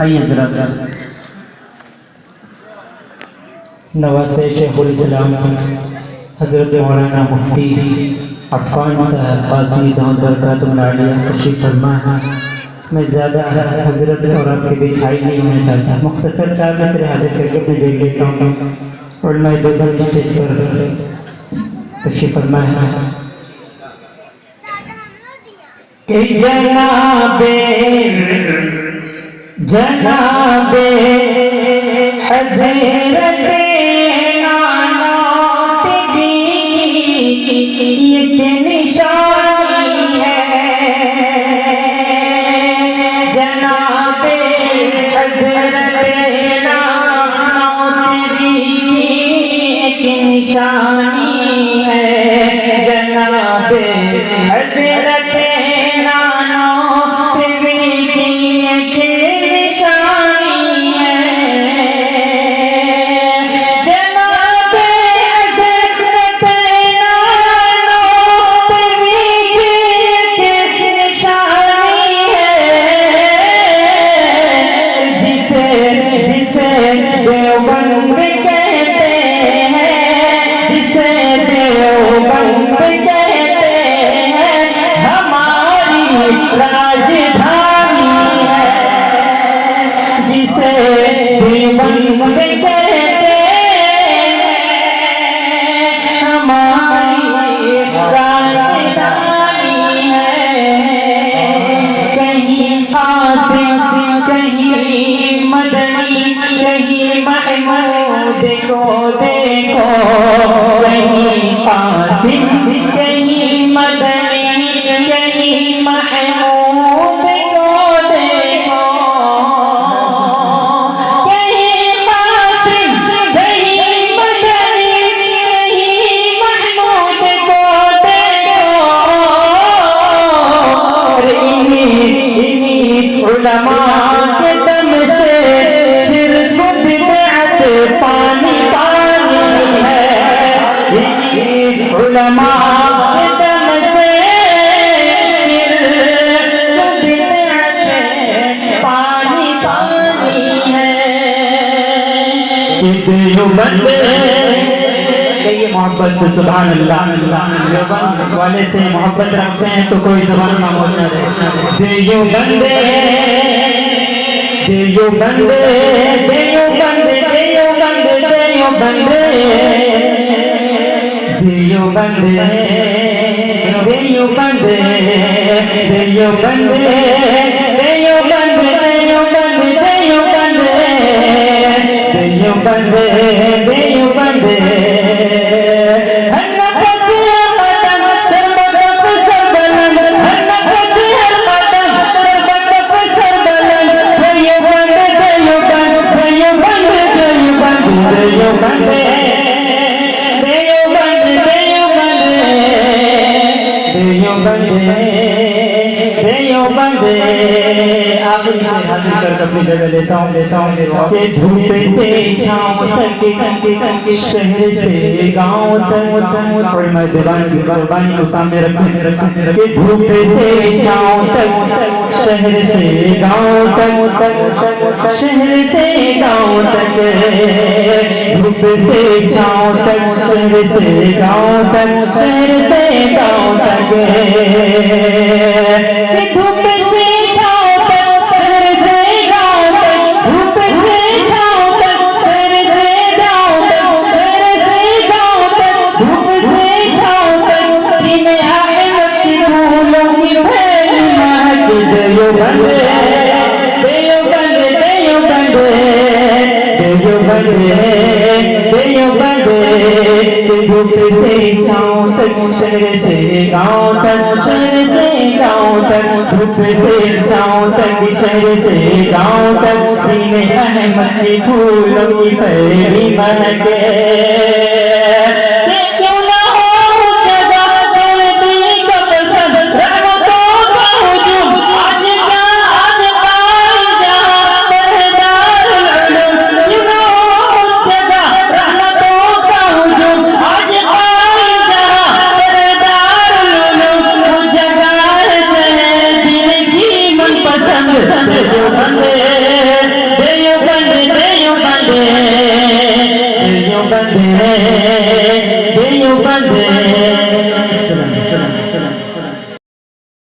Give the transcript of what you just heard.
आइए ज़रा नवासे शेखुल इस्लाम हज़रत मौलाना मुफ्ती अफ़ान साहब क़ासी दामद बरकातुहुल आलिया तशरीफ़ फरमा है। मैं ज़्यादा हज़रत और आपके बीच हाई नहीं होना चाहता, मुख्तसर 4 मिसरे हाजिर करके अपने जेल लेता हूँ और मैं दोबारा स्टेज पर तशरीफ़ फरमा है कि जनाबे हज़रत नानात की ये निशानी है। जनाबे हज़रत नानात की एक निशानी है। जनाबे हज़रत देखो देखो कहीं कासिम कहीं मदनी कहीं महमूद को देखो। कहीं कासिम कहीं मदनी कहीं महमूद को देखो। और इन्हीं उलमा के दम से शिर्क बिदअत पानी पानी है। उलमा के दम से शिर्क बिदअत पानी पानी है। देवबंद ये मोहब्बत से सुभान अल्लाह देवबंद वाले से मोहब्बत रखते हैं तो कोई ज़बान खामोश न रहे। देवबंद देवबंद देवबंद देवबंद देवबंद देवबंद देवबंद देवबंद देवबंद देवबंद देवबंद आखिरी शेर हाजिर कर अपनी जगह लेता हूँ कि धूप से छाँव तक शहर से गाँव तक और मैं दीवान की कुर्बानी को सामने रखें कि धूप से छाँव तक शहर से गाँव तक शहर से गाँव तक धूप से छाँव तक शहर से गाँव तक शहर से गाँव तक धूप से धूप से छाँव तक शहर से गाँव तक शहर से गाँव तक धूप से छाँव तक शहर से गाँव तक दीन अहमद की फूलों की पहली महके। पसंद देवबंद देवबंद देवबंद देवबंद